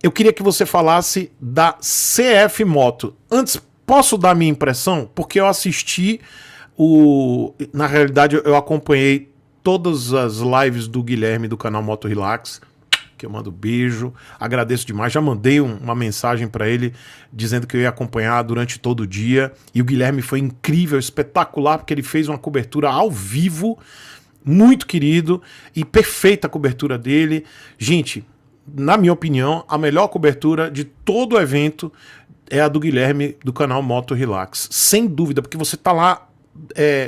eu queria que você falasse da CF Moto. Antes, posso dar minha impressão? Porque eu assisti na realidade, eu acompanhei todas as lives do Guilherme do canal Moto Relax, que eu mando beijo, agradeço demais, já mandei uma mensagem para ele dizendo que eu ia acompanhar durante todo o dia, e o Guilherme foi incrível, espetacular, porque ele fez uma cobertura ao vivo, muito querido, e perfeita a cobertura dele. Gente, na minha opinião, a melhor cobertura de todo o evento é a do Guilherme do canal Moto Relax, sem dúvida, porque você tá lá,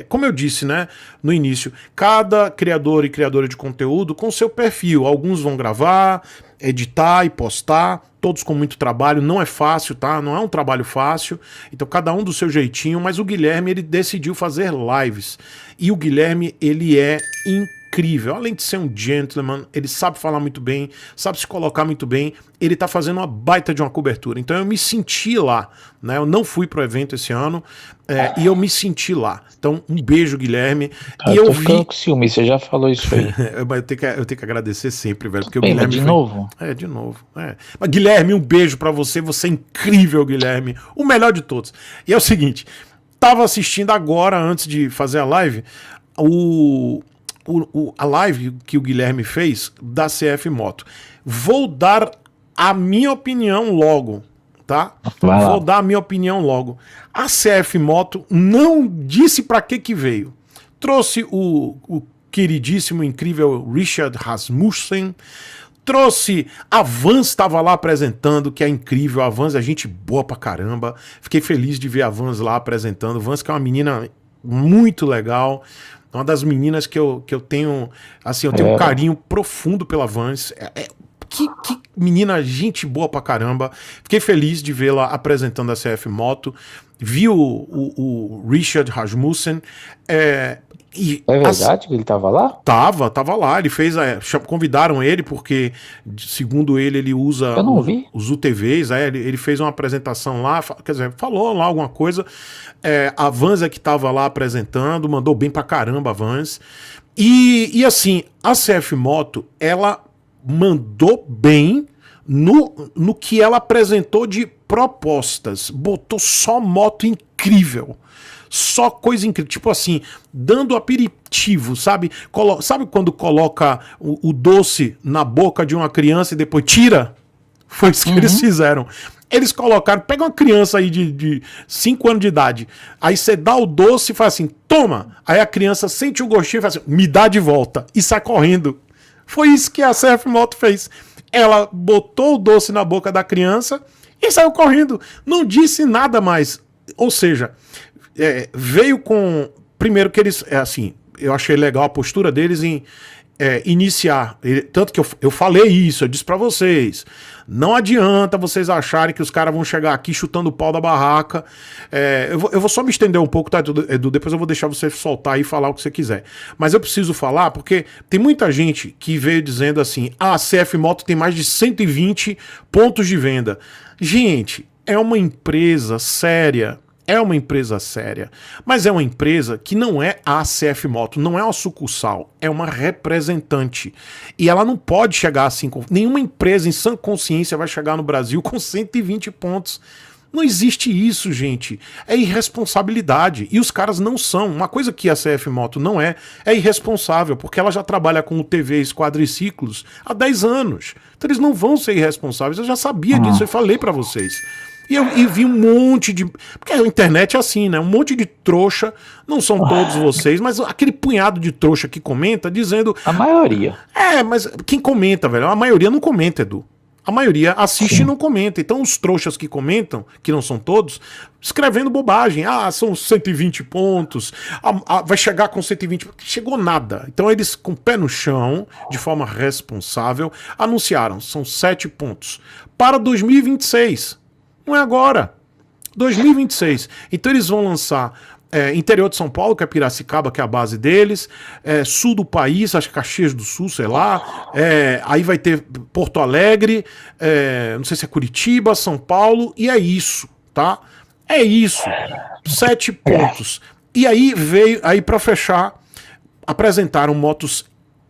como eu disse, né, no início, cada criador e criadora de conteúdo com seu perfil. Alguns vão gravar, editar e postar, todos com muito trabalho. Não é fácil, tá? Não é um trabalho fácil. Então cada um do seu jeitinho, mas o Guilherme, ele decidiu fazer lives. E o Guilherme, ele é incrível. Além de ser um gentleman, ele sabe falar muito bem, sabe se colocar muito bem, ele tá fazendo uma baita de uma cobertura. Então eu me senti lá, né? Eu não fui pro evento esse ano, e eu me senti lá. Então um beijo, Guilherme. E eu tô vi... ficando com ciúme, você já falou isso aí. eu tenho que agradecer sempre, velho, porque o Bem, Guilherme de novo? de novo. Mas Guilherme, um beijo pra você, você é incrível, Guilherme, o melhor de todos. E é o seguinte, tava assistindo agora, antes de fazer a live, a live que o Guilherme fez da CF Moto. Vou dar a minha opinião logo, tá? Vou dar a minha opinião logo. A CF Moto não disse pra que veio. Trouxe o queridíssimo, incrível Richard Rasmussen, trouxe a Vans, estava lá apresentando, que é incrível. A Vans é gente boa pra caramba. Fiquei feliz de ver a Vans lá apresentando. Vans, que é uma menina muito legal, uma das meninas que eu tenho, assim, eu tenho um carinho profundo pela Vans. Que menina, gente boa pra caramba. Fiquei feliz de vê-la apresentando a CF Moto. Vi o Richard Rasmussen. É verdade que ele tava lá? Tava lá. Ele fez. Convidaram ele porque, segundo ele usa os UTVs. Ele fez uma apresentação lá, quer dizer, falou lá alguma coisa. A Vans é que tava lá apresentando, mandou bem pra caramba a Vans. E assim, a CF Moto, ela mandou bem no que ela apresentou de propostas. Botou só moto incrível. Só coisa incrível. Tipo assim, dando aperitivo, sabe? Sabe quando coloca o doce na boca de uma criança e depois tira? Foi isso que eles fizeram. Eles colocaram, pega uma criança aí de 5 anos de idade, aí você dá o doce e faz assim, toma. Aí a criança sente o gostinho e faz assim, me dá de volta. E sai correndo. Foi isso que a CF Moto fez. Ela botou o doce na boca da criança e saiu correndo. Não disse nada mais. Ou seja, veio com... Primeiro que eles... assim, eu achei legal a postura deles em iniciar. Tanto que eu falei isso, eu disse pra vocês. Não adianta vocês acharem que os caras vão chegar aqui chutando o pau da barraca. Eu vou só me estender um pouco, tá, Edu? Depois eu vou deixar você soltar e falar o que você quiser. Mas eu preciso falar porque tem muita gente que veio dizendo assim, a CF Moto tem mais de 120 pontos de venda. Gente, é uma empresa séria. É uma empresa séria, mas é uma empresa que não é a CF Moto, não é uma sucursal, é uma representante. E ela não pode chegar assim, nenhuma empresa em sã consciência vai chegar no Brasil com 120 pontos. Não existe isso, gente. É irresponsabilidade. E os caras não são. Uma coisa que a CF Moto não é irresponsável, porque ela já trabalha com UTVs quadriciclos há 10 anos. Então eles não vão ser irresponsáveis. Eu já sabia disso, eu falei pra vocês. E vi um monte de... Porque a internet é assim, né? Um monte de trouxa, não são todos vocês, mas aquele punhado de trouxa que comenta dizendo... A maioria. Mas quem comenta, velho? A maioria não comenta, Edu. A maioria assiste e não comenta. Então os trouxas que comentam, que não são todos, escrevendo bobagem. São 120 pontos, vai chegar com 120... Chegou nada. Então eles, com o pé no chão, de forma responsável, anunciaram, são 7 pontos. Para 2026... Não é agora. 2026. Então eles vão lançar interior de São Paulo, que é Piracicaba, que é a base deles, sul do país, acho que Caxias do Sul, sei lá, aí vai ter Porto Alegre, não sei se é Curitiba, São Paulo, e é isso, tá? É isso. 7 pontos. E aí veio, aí para fechar, apresentaram motos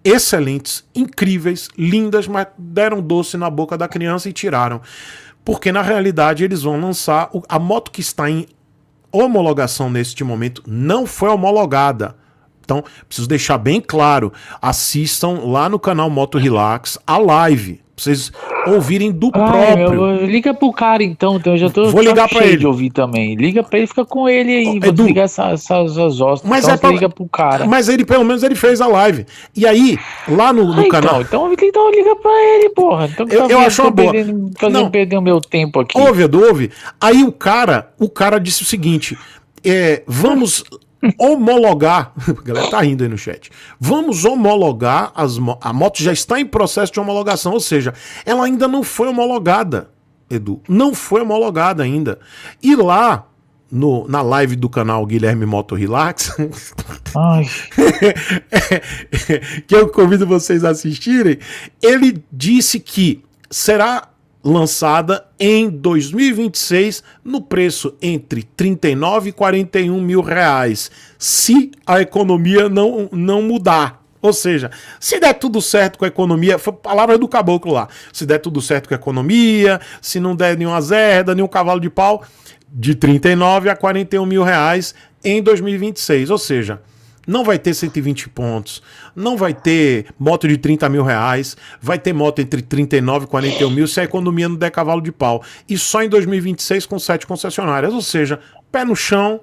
excelentes, incríveis, lindas, mas deram doce na boca da criança e tiraram. Porque na realidade eles vão lançar a moto que está em homologação neste momento não foi homologada. Então, preciso deixar bem claro, assistam lá no canal Moto Relax a live, pra vocês ouvirem do próprio. Liga pro cara então eu já tô Vou ligar pra ele de ouvir também. Liga pra ele, fica com ele aí, vou Edu, desligar essas hostas. Mas então liga pro cara. Mas ele, pelo menos, ele fez a live. E aí, lá no canal... Então liga pra ele, porra. Então, eu acho uma boa. Fazendo perder o meu tempo aqui. Ouve, Edu, ouve. Aí o cara disse o seguinte, vamos... homologar, a galera tá rindo aí no chat, vamos homologar, a moto já está em processo de homologação, ou seja, ela ainda não foi homologada, Edu, não foi homologada ainda, e lá na live do canal Guilherme Moto Relax, que eu convido vocês a assistirem, ele disse que será lançada em 2026 no preço entre 39 e 41 mil reais, se a economia não mudar. Ou seja, se der tudo certo com a economia, foi palavra do caboclo lá, se der tudo certo com a economia, se não der nenhuma zerda, nenhum cavalo de pau, de 39 a 41 mil reais em 2026. Ou seja, não vai ter 120 pontos, não vai ter moto de 30 mil reais, vai ter moto entre 39 e 41 mil se a economia não der cavalo de pau. E só em 2026 com 7 concessionárias. Ou seja, pé no chão,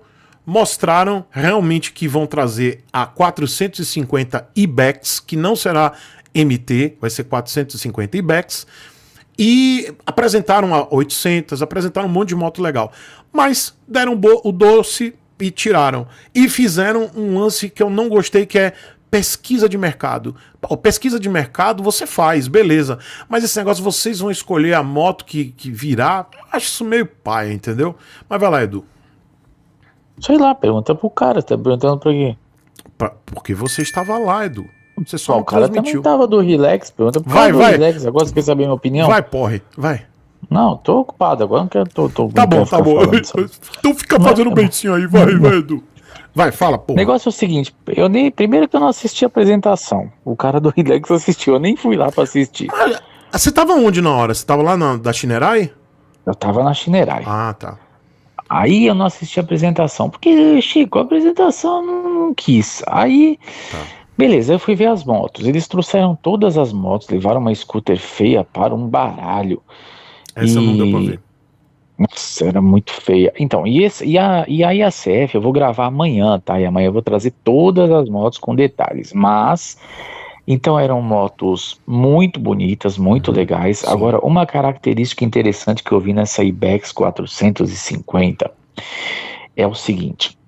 mostraram realmente que vão trazer a 450 IBEX, que não será MT, vai ser 450 IBEX, e apresentaram a 800, apresentaram um monte de moto legal. Mas deram o doce e tiraram. E fizeram um lance que eu não gostei, que é pesquisa de mercado. Pesquisa de mercado você faz, beleza. Mas esse negócio, vocês vão escolher a moto que virá, acho isso meio paia, entendeu? Mas vai lá, Edu. Sei lá, pergunta pro cara, tá perguntando pra quê? Porque você estava lá, Edu. Você só o cara transmitiu. Também tava do Relax, pergunta pro cara do Relax. Agora você quer saber minha opinião? Vai, porre, vai. Não, tô ocupado agora, não quero. Tá bom. Então fica fazendo beicinho aí, vai, Edu. Vai, fala, pô. O negócio é o seguinte, primeiro que eu não assisti a apresentação. O cara do Relax assistiu, eu nem fui lá pra assistir. Você tava onde na hora? Você tava lá da Shinerai? Eu tava na Shinerai. Ah, tá. Aí eu não assisti a apresentação, porque, Chico, a apresentação eu não quis. Aí, beleza, eu fui ver as motos. Eles trouxeram todas as motos, levaram uma scooter feia para um baralho. Essa não deu pra ver. Nossa, era muito feia. Então, e a IACF eu vou gravar amanhã, tá? E amanhã eu vou trazer todas as motos com detalhes. Mas, então eram motos muito bonitas, muito legais. Sim. Agora, uma característica interessante que eu vi nessa IBEX 450 é o seguinte.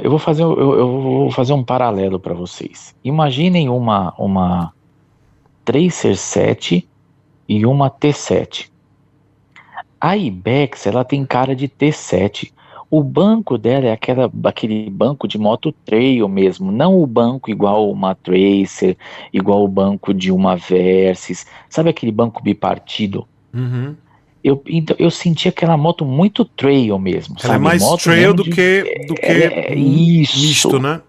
Eu vou fazer um paralelo para vocês. Imaginem uma Tracer 7 e uma T7. A IBEX, ela tem cara de T7. O banco dela é aquele banco de moto trail mesmo, não o banco igual uma Tracer, igual o banco de uma Versys, sabe aquele banco bipartido? Uhum. Eu senti aquela moto muito trail mesmo, ela sabe? É mais moto trail do que misto, né?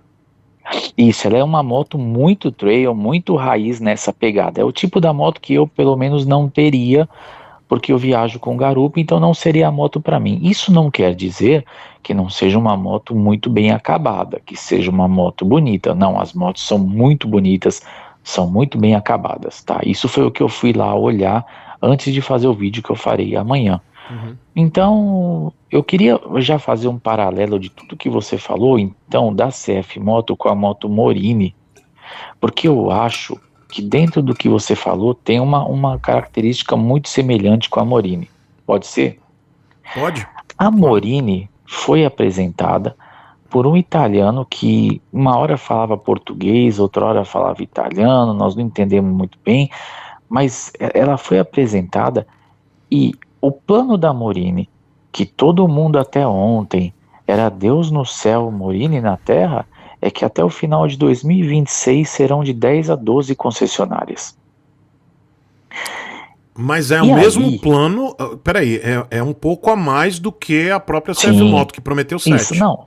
Isso, ela é uma moto muito trail, muito raiz nessa pegada. É o tipo da moto que eu, pelo menos, não teria, porque eu viajo com garupa, então não seria a moto para mim. Isso não quer dizer que não seja uma moto muito bem acabada, que seja uma moto bonita. Não, as motos são muito bonitas, são muito bem acabadas, tá? Isso foi o que eu fui lá olhar antes de fazer o vídeo que eu farei amanhã. Uhum. Então, eu queria já fazer um paralelo de tudo que você falou, então, da CF Moto com a moto Morini, porque eu acho que dentro do que você falou tem uma característica muito semelhante com a Morini. Pode ser? Pode. A Morini foi apresentada por um italiano que uma hora falava português, outra hora falava italiano, nós não entendemos muito bem, mas ela foi apresentada e o plano da Morini, que todo mundo até ontem era Deus no céu, Morini na terra, é que até o final de 2026 serão de 10 a 12 concessionárias. Mas é o mesmo plano, peraí, é um pouco a mais do que a própria CF Moto, que prometeu 7. Isso, não.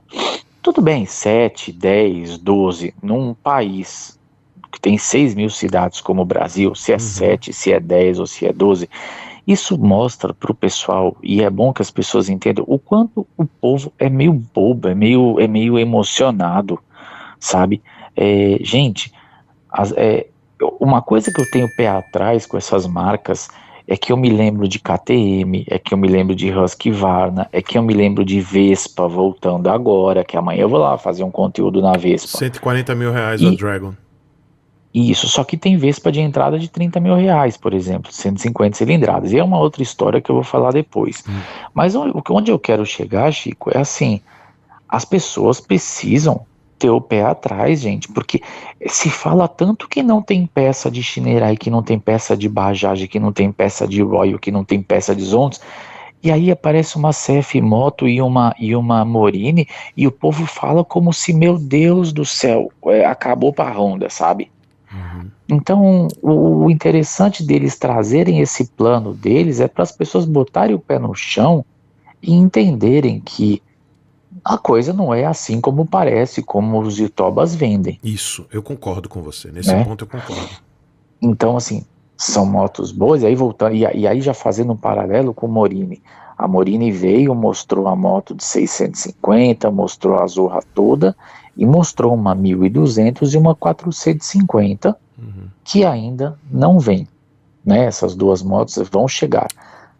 Tudo bem, 7, 10, 12, num país que tem 6 mil cidades como o Brasil, se é 7, se é 10 ou se é 12, isso mostra para o pessoal, e é bom que as pessoas entendam, o quanto o povo é meio bobo, é meio emocionado, sabe? Gente, uma coisa que eu tenho pé atrás com essas marcas é que eu me lembro de KTM, é que eu me lembro de Husqvarna, é que eu me lembro de Vespa voltando agora, que amanhã eu vou lá fazer um conteúdo na Vespa. 140 mil reais a Dragon. Isso, só que tem Vespa de entrada de 30 mil reais, por exemplo, 150 cilindradas, e é uma outra história que eu vou falar depois. Mas onde eu quero chegar, Chico, é assim, as pessoas precisam ter o pé atrás, gente, porque se fala tanto que não tem peça de Shinerai, que não tem peça de Bajaj, que não tem peça de Royal, que não tem peça de Zontes, e aí aparece uma CF Moto e uma Morini, e o povo fala como se, meu Deus do céu, acabou pra Honda, sabe? Então, o interessante deles trazerem esse plano deles é para as pessoas botarem o pé no chão e entenderem que a coisa não é assim como parece, como os youtubers vendem. Isso, eu concordo com você. Nesse ponto eu concordo. Então, assim, são motos boas, e aí voltando, e aí já fazendo um paralelo com o Morini. A Morini veio, mostrou a moto de 650, mostrou a Zorra toda, e mostrou uma 1200 e uma 450, que ainda não vem. Né? Essas duas motos vão chegar.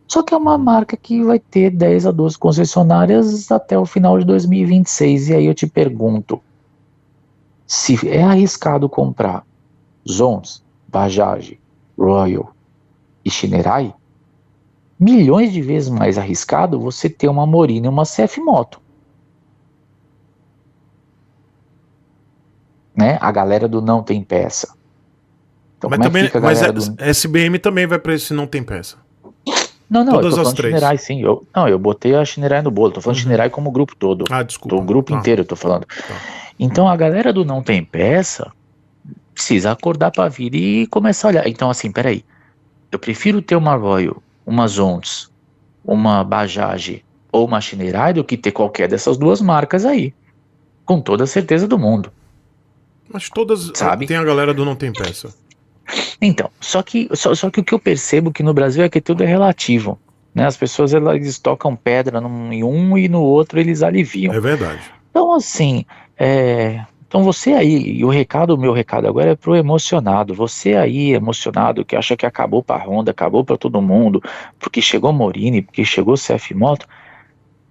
Só que é uma marca que vai ter 10 a 12 concessionárias até o final de 2026. E aí eu te pergunto, se é arriscado comprar Zontes, Bajaj, Royal e Shinerai, milhões de vezes mais arriscado você ter uma Morini e uma CF Moto. Né? A galera do não tem peça. Então, mas também, mas SBM também vai para esse não tem peça. Não, todas eu tô falando Shinerai, sim. Eu botei a Shinerai no bolo, tô falando Shinerai como grupo todo. Desculpa. O grupo inteiro, eu tô falando. Então a galera do não tem peça precisa acordar pra vir e começar a olhar. Então assim, peraí, eu prefiro ter uma Royal, uma Zontes, uma Bajaj ou uma Shinerai do que ter qualquer dessas duas marcas aí. Com toda a certeza do mundo. Mas todas, sabe? Tem a galera do não tem peça. Então, só que o que eu percebo que no Brasil é que tudo é relativo, né? As pessoas eles tocam pedra em um e no outro eles aliviam. É verdade. Então assim, então você aí, e o meu recado agora é pro emocionado, você aí emocionado que acha que acabou pra Honda, acabou pra todo mundo, porque chegou Morini, porque chegou CF Moto,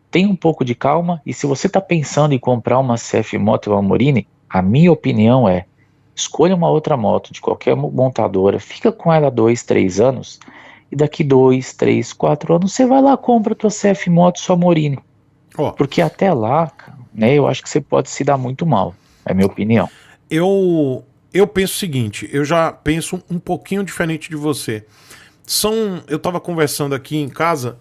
tem um pouco de calma, e se você tá pensando em comprar uma CF Moto ou uma Morini, a minha opinião é, escolha uma outra moto de qualquer montadora, fica com ela 2, 3 anos, e daqui 2, 3, 4 anos você vai lá, compra a tua CF Moto, sua Morini. Porque até lá, né, eu acho que você pode se dar muito mal, é a minha opinião. Eu penso o seguinte, eu já penso um pouquinho diferente de você. Eu tava conversando aqui em casa,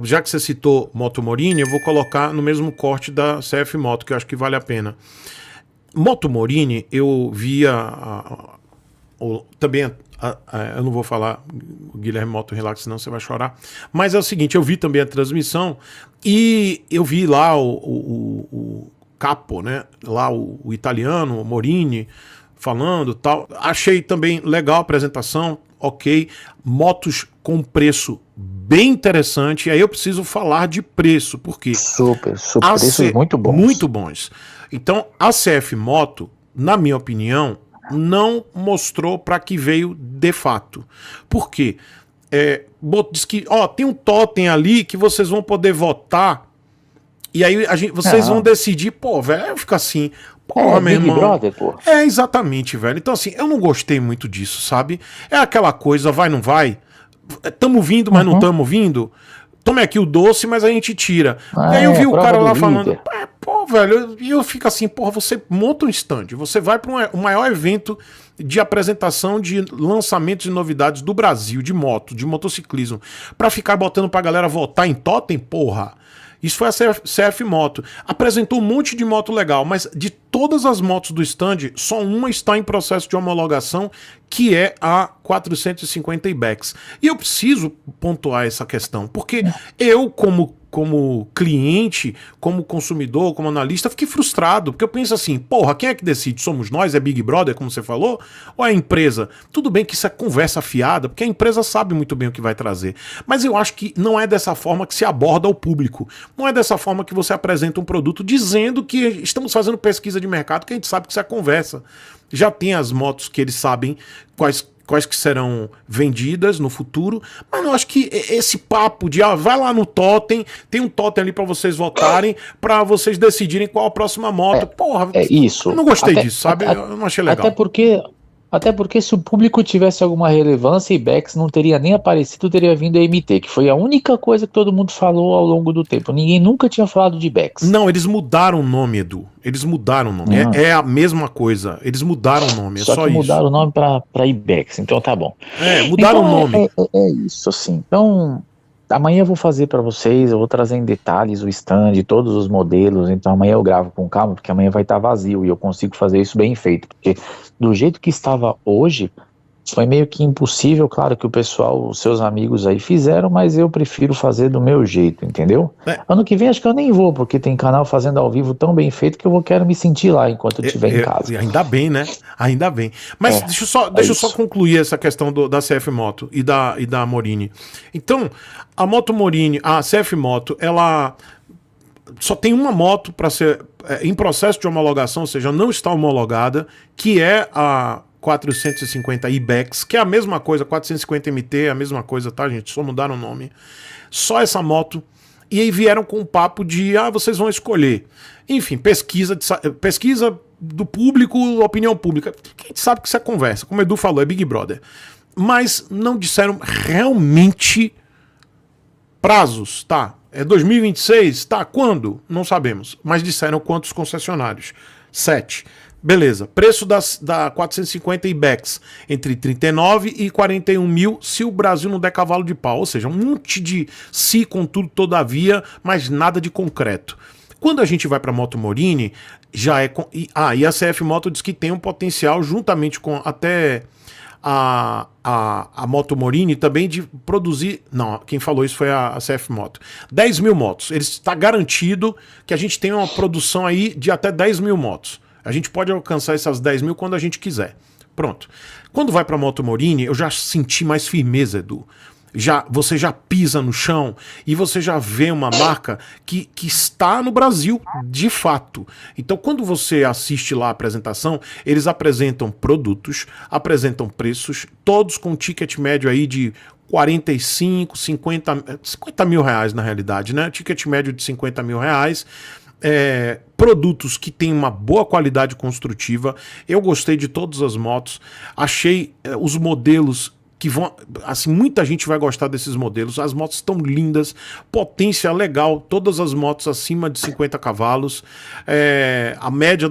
já que você citou Moto Morini, eu vou colocar no mesmo corte da CF Moto, que eu acho que vale a pena. Moto Morini, eu via também, eu não vou falar o Guilherme Moto Relax, senão você vai chorar, mas é o seguinte, eu vi também a transmissão e eu vi lá o Capo, né, lá o italiano, o Morini, falando tal, achei também legal a apresentação, ok, motos com preço bem interessante, e aí eu preciso falar de preço, porque super preços muito bons. Muito bons. Então, a CF Moto, na minha opinião, não mostrou para que veio de fato. Por quê? Diz que tem um totem ali que vocês vão poder votar, e aí vocês vão decidir, velho, fica assim, meu irmão. Brother, pô. Exatamente, velho. Então, assim, eu não gostei muito disso, sabe? É aquela coisa, vai, não vai? Tamo vindo, mas não tamo vindo? Tome aqui o doce, mas a gente tira. E aí eu vi o cara lá falando, velho, e eu fico assim, você monta um stand, você vai para o maior evento de apresentação de lançamentos e novidades do Brasil, de moto, de motociclismo, para ficar botando pra galera votar em totem, porra. Isso foi a CF Moto. Apresentou um monte de moto legal, mas de todas as motos do stand, só uma está em processo de homologação, que é a 450 IBEX. E eu preciso pontuar essa questão, porque eu, como como cliente, como consumidor, como analista, fiquei frustrado, porque eu penso assim, porra, quem é que decide? Somos nós? É Big Brother, como você falou? Ou é a empresa? Tudo bem que isso é conversa fiada, porque a empresa sabe muito bem o que vai trazer. Mas eu acho que não é dessa forma que se aborda o público. Não é dessa forma que você apresenta um produto dizendo que estamos fazendo pesquisa de mercado, que a gente sabe que isso é conversa. Já tem as motos que eles sabem quais que serão vendidas no futuro, mas eu acho que esse papo de vai lá no totem, tem um totem ali para vocês votarem, para vocês decidirem qual a próxima moto. Porra, isso. Eu não gostei disso, sabe? Eu não achei legal. Até porque se o público tivesse alguma relevância, Ibex não teria nem aparecido, teria vindo a MT, que foi a única coisa que todo mundo falou ao longo do tempo. Ninguém nunca tinha falado de Ibex. Não, eles mudaram o nome, Edu. Eles mudaram o nome. É a mesma coisa. Eles mudaram o nome. Só que isso. Mudaram o nome para Ibex, então tá bom. Mudaram então, o nome. É isso, assim. Então, amanhã eu vou fazer para vocês, eu vou trazer em detalhes o stand, todos os modelos, então amanhã eu gravo com calma, porque amanhã vai estar vazio e eu consigo fazer isso bem feito, porque do jeito que estava hoje, foi meio que impossível, claro que o pessoal, os seus amigos aí fizeram, mas eu prefiro fazer do meu jeito, entendeu? Ano que vem acho que eu nem vou, porque tem canal fazendo ao vivo tão bem feito que eu quero me sentir lá enquanto eu estiver em casa. Ainda bem, né? Ainda bem. Mas deixa eu só concluir essa questão da CF Moto e da Morini. Então, a Moto Morini, a CF Moto, ela só tem uma moto para ser em processo de homologação, ou seja, não está homologada, que é a 450 Ibex, que é a mesma coisa, 450 MT é a mesma coisa, tá, gente? Só mudaram o nome. Só essa moto. E aí vieram com um papo de, vocês vão escolher. Enfim, pesquisa do público, opinião pública. Quem sabe que isso é conversa. Como o Edu falou, é Big Brother. Mas não disseram realmente prazos, tá? É 2026, tá? Quando? Não sabemos. Mas disseram quantos concessionários. 7. Beleza, preço da 450 Ibex entre 39 e 41 mil se o Brasil não der cavalo de pau, ou seja, um monte de se, contudo, todavia, mas nada de concreto. Quando a gente vai para a Moto Morini, já é... e a CF Moto diz que tem um potencial, juntamente com até a Moto Morini, também de produzir... Não, quem falou isso foi a CF Moto. 10 mil motos. Está garantido que a gente tem uma produção aí de até 10 mil motos. A gente pode alcançar essas 10 mil quando a gente quiser. Pronto. Quando vai para a Moto Morini, eu já senti mais firmeza, Edu. Você já pisa no chão e você já vê uma marca que está no Brasil, de fato. Então, quando você assiste lá a apresentação, eles apresentam produtos, apresentam preços, todos com ticket médio aí de 45, 50 mil reais na realidade, né? Ticket médio de 50 mil reais. Produtos que têm uma boa qualidade construtiva. Eu gostei de todas as motos, achei os modelos que vão, assim, muita gente vai gostar desses modelos. As motos estão lindas, potência legal, todas as motos acima de 50 cavalos, a média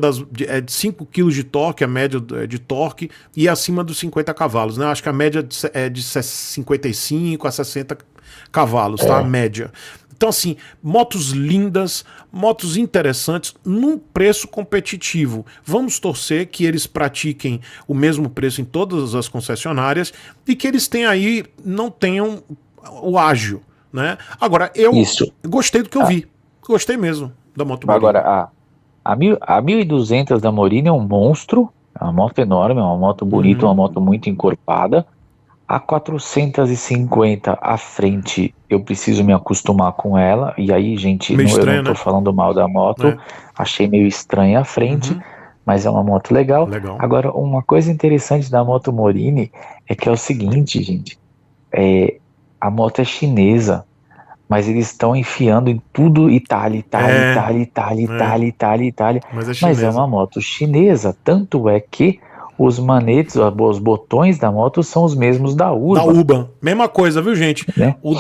é de 5 kg de torque, a média de torque, e acima dos 50 cavalos, né? Acho que a média é de 55 a 60 cavalos, tá? A média. Então, assim, motos lindas, motos interessantes, num preço competitivo. Vamos torcer que eles pratiquem o mesmo preço em todas as concessionárias e que eles não tenham o ágil, né? Agora, eu gostei do que eu vi. Gostei mesmo da Moto Morini. Agora, a 1200 da Morini é um monstro, é uma moto enorme, é uma moto bonita, uma moto muito encorpada. A 450 à frente, eu preciso me acostumar com ela. E aí, gente, eu não tô falando mal da moto. Achei meio estranha a frente, mas é uma moto legal. Agora, uma coisa interessante da Moto Morini é que é o seguinte, gente. A moto é chinesa, mas eles estão enfiando em tudo Itália. Mas é uma moto chinesa. Tanto é que os manetes, os botões da moto são os mesmos da Urban. Da Urban. Mesma coisa, viu, gente? Né? O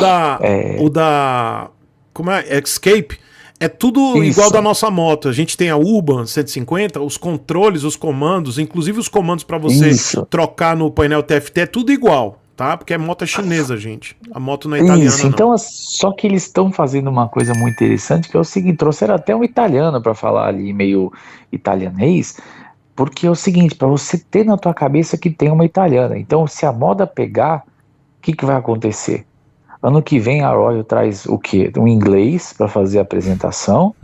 da como é? Escape é tudo igual da nossa moto. A gente tem a Urban 150, os controles, os comandos, inclusive os comandos para você trocar no painel TFT, é tudo igual, tá? Porque a moto é chinesa, gente. A moto não é italiana, não. Então, só que eles estão fazendo uma coisa muito interessante, que é o seguinte, trouxeram até um italiano para falar ali, meio italianês. Porque é o seguinte, para você ter na tua cabeça que tem uma italiana. Então, se a moda pegar, o que vai acontecer? Ano que vem a Royal traz o quê? Um inglês para fazer a apresentação.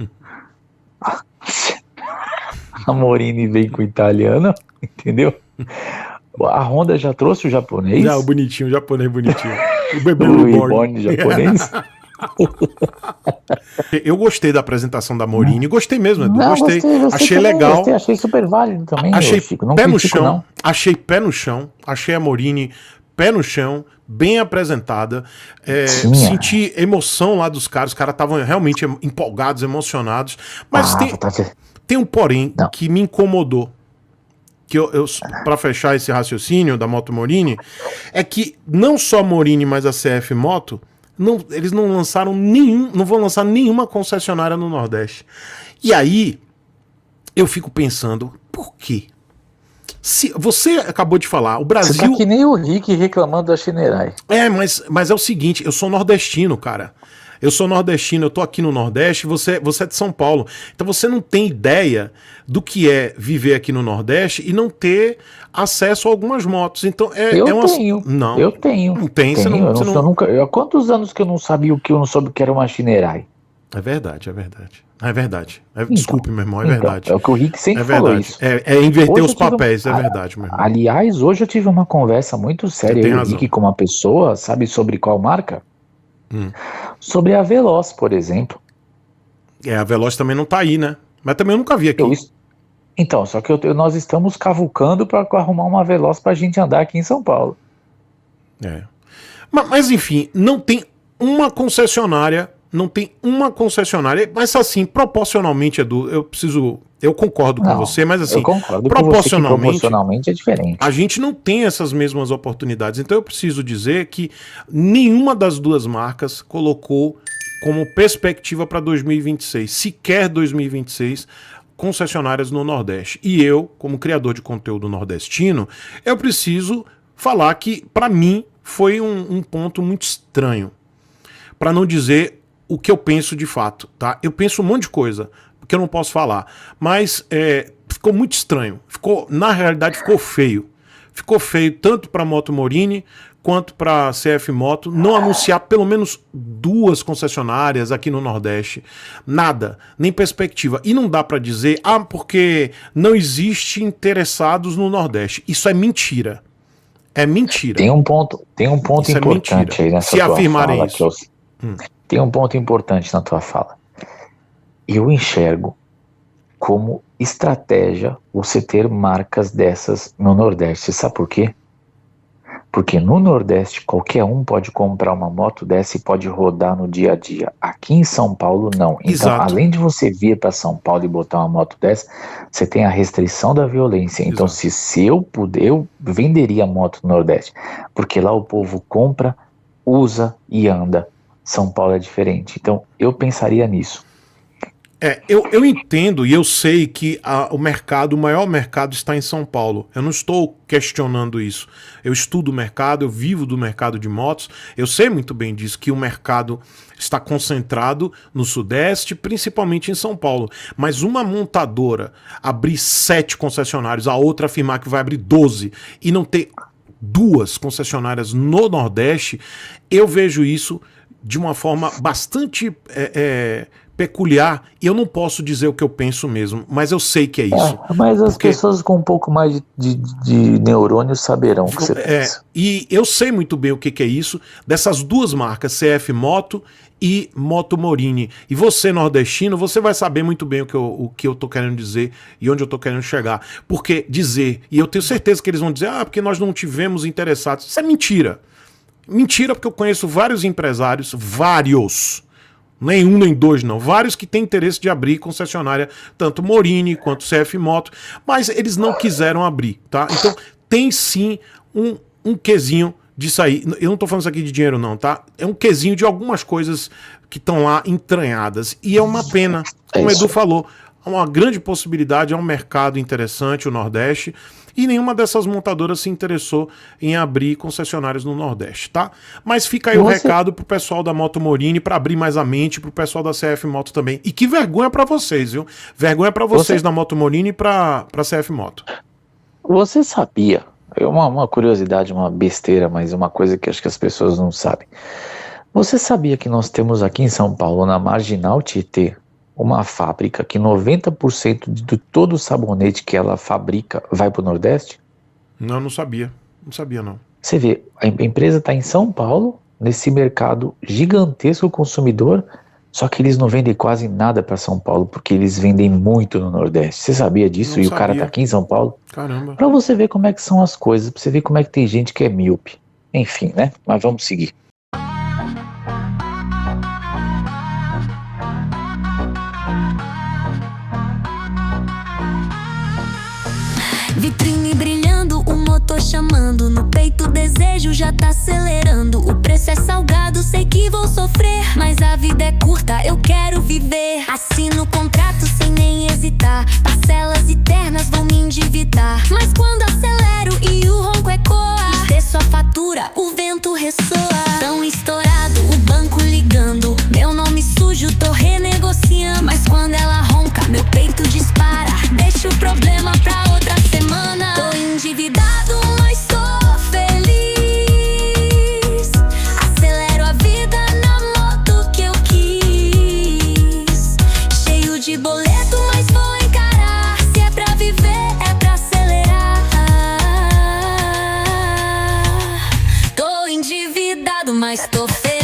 A Morini vem com o italiano, entendeu? A Honda já trouxe o japonês. Já, o bonitinho, o japonês bonitinho. O bebê o reborn japonês. Eu gostei da apresentação da Morini, gostei mesmo, Edu. Não, gostei. Achei também, legal. Achei super válido também. Achei Chico. Não pé no critico, chão. não. Achei pé no chão. Achei a Morini pé no chão, bem apresentada. Senti emoção lá dos caras. Os caras estavam realmente empolgados, emocionados. Mas tem um porém que me incomodou. Que para fechar esse raciocínio da Moto Morini, é que não só a Morini, mas a CF Moto, eles não lançaram não vão lançar nenhuma concessionária no Nordeste. E aí, eu fico pensando, por quê? Se você acabou de falar, o Brasil... Você tá que nem o Rick reclamando da Shinerai. Mas é o seguinte, eu sou nordestino, cara. Eu sou nordestino, eu tô aqui no Nordeste, você é de São Paulo. Então você não tem ideia do que é viver aqui no Nordeste e não ter acesso a algumas motos. Então eu tenho. Não. Eu tenho. Não tem, você nunca. Há quantos anos que eu não sabia o que eu não soube que era uma Shinerai? É verdade. Desculpe, meu irmão, verdade. É o que o Rick sempre falou isso. É inverter os papéis, é verdade, meu irmão. Aliás, hoje eu tive uma conversa muito séria, eu e o Rick, com uma pessoa, sabe sobre qual marca? Sobre a Veloz, por exemplo. A Veloz também não tá aí, né? Mas também eu nunca vi aqui. Então, só que nós estamos cavucando para arrumar uma Veloz pra gente andar aqui em São Paulo. Mas enfim, não tem uma concessionária, mas assim, proporcionalmente, Edu, eu concordo com você, mas assim, proporcionalmente é diferente. A gente não tem essas mesmas oportunidades, então eu preciso dizer que nenhuma das duas marcas colocou como perspectiva para 2026, sequer 2026, concessionárias no Nordeste. E eu, como criador de conteúdo nordestino, eu preciso falar que, para mim, foi um ponto muito estranho, para não dizer o que eu penso de fato, tá? Eu penso um monte de coisa, que eu não posso falar, mas ficou muito estranho, na realidade ficou feio. Ficou feio tanto para a Moto Morini quanto para a CF Moto não anunciar pelo menos duas concessionárias aqui no Nordeste. Nada, nem perspectiva. E não dá para dizer, porque não existe interessados no Nordeste. Isso é mentira. É mentira. Tem um ponto importante aí nessa tua fala. Isso. Tem um ponto importante na tua fala. Eu enxergo como estratégia você ter marcas dessas no Nordeste. Sabe por quê? Porque no Nordeste qualquer um pode comprar uma moto dessa e pode rodar no dia a dia. Aqui em São Paulo não. Então, Exato. Além de você vir para São Paulo e botar uma moto dessa, você tem a restrição da violência. Então, Exato. se eu puder, eu venderia moto no Nordeste. Porque lá o povo compra, usa e anda. São Paulo é diferente. Então, eu pensaria nisso. Eu entendo e eu sei que o maior mercado está em São Paulo. Eu não estou questionando isso. Eu estudo o mercado, eu vivo do mercado de motos. Eu sei muito bem disso, que o mercado está concentrado no Sudeste, principalmente em São Paulo. Mas uma montadora abrir 7 concessionários, a outra afirmar que vai abrir 12 e não ter 2 concessionárias no Nordeste, eu vejo isso de uma forma bastante peculiar, e eu não posso dizer o que eu penso mesmo, mas eu sei que é isso. Mas as pessoas com um pouco mais de neurônio saberão o que você pensa. E eu sei muito bem o que é isso, dessas duas marcas, CF Moto e Moto Morini. E você, nordestino, você vai saber muito bem o que eu tô querendo dizer e onde eu tô querendo chegar. Porque dizer, e eu tenho certeza que eles vão dizer, porque nós não tivemos interessados. Isso é mentira. Mentira, porque eu conheço vários empresários, nenhum nem dois não, vários que têm interesse de abrir concessionária, tanto Morini quanto CF Moto, mas eles não quiseram abrir, tá? Então tem sim um quesinho disso aí. Eu não tô falando isso aqui de dinheiro não, tá? É um quesinho de algumas coisas que estão lá entranhadas, e é uma pena, como o Edu falou, uma grande possibilidade, é um mercado interessante, o Nordeste, e nenhuma dessas montadoras se interessou em abrir concessionárias no Nordeste, tá? Mas fica aí o recado pro pessoal da Moto Morini, para abrir mais a mente, pro pessoal da CF Moto também. E que vergonha para vocês, viu? Vergonha para vocês da Moto Morini e pra CF Moto. Você sabia, uma curiosidade, uma besteira, mas uma coisa que acho que as pessoas não sabem. Você sabia que nós temos aqui em São Paulo, na Marginal Tietê, uma fábrica que 90% de todo o sabonete que ela fabrica vai para o Nordeste? Não, não sabia. Não sabia, não. Você vê, a empresa está em São Paulo, nesse mercado gigantesco consumidor, só que eles não vendem quase nada para São Paulo, porque eles vendem muito no Nordeste. Você sabia disso? Não e sabia. O cara tá aqui em São Paulo? Caramba. Para você ver como é que são as coisas, para você ver como é que tem gente que é míope. Enfim, né? Mas vamos seguir. Vitrine brilhando, o motor chamando. No peito o desejo já tá acelerando. O preço é salgado, sei que vou sofrer, mas a vida é curta, eu quero viver. Assino o contrato sem nem hesitar. Parcelas eternas vão me endividar. Mas quando acelero e o ronco ecoa, desço a fatura, o vento ressoa. Tão estourado, o banco ligando. Meu nome sujo, tô renegociando. Mas quando ela ronca, meu peito dispara. Deixa o problema pra outra semana. Tô endividado, mas tô feliz. Acelero a vida na moto que eu quis. Cheio de boleto, mas vou encarar. Se é pra viver, é pra acelerar. Tô endividado, mas tô feliz.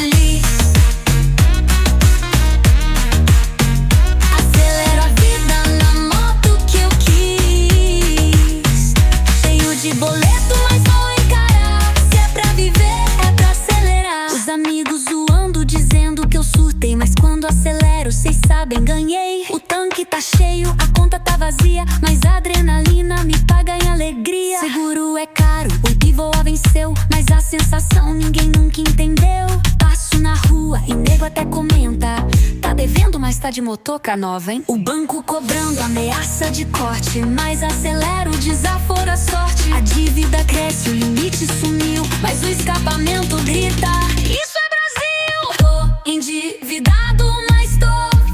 Boleto, mas vou encarar. Se é pra viver, é pra acelerar. Os amigos zoando, dizendo que eu surtei, mas quando acelero, cês sabem, ganhei. O tanque tá cheio, a conta tá vazia, mas a adrenalina me paga em alegria. Seguro é caro, o pivô venceu, mas a sensação ninguém nunca entendeu. Passo na rua e nego até comenta: tá devendo, mas tá de motoca nova, hein? O banco cobrando ameaça de corte, mas acelero, desaforo a sorte. A dívida cresce, o limite sumiu, mas o escapamento grita: isso é Brasil! Tô endividado, mas tô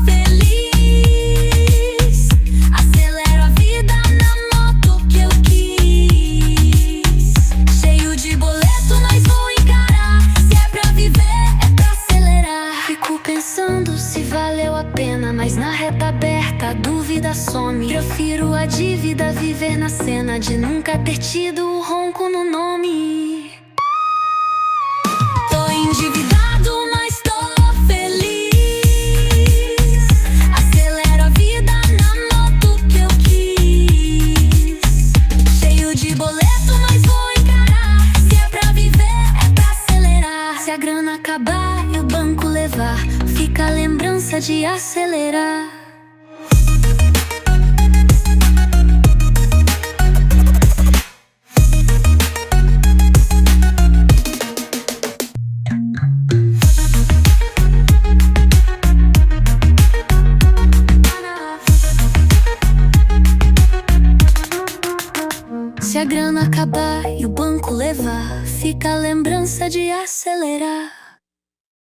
feliz. Acelero a vida na moto que eu quis. Cheio de boleto, mas vou encarar. Se é pra viver, é pra acelerar. Fico pensando se valeu a pena, mas na reta aberta a dúvida some. Prefiro a dívida, viver na cena de nunca ter tido o ronco no nome. Tô endividado, mas tô feliz. Acelero a vida na moto que eu quis. Cheio de boleto, mas vou encarar. Se é pra viver, é pra acelerar. Se a grana acabar e o banco levar, fica a lembrança de acelerar. Se a grana acabar e o banco levar, fica a lembrança de acelerar.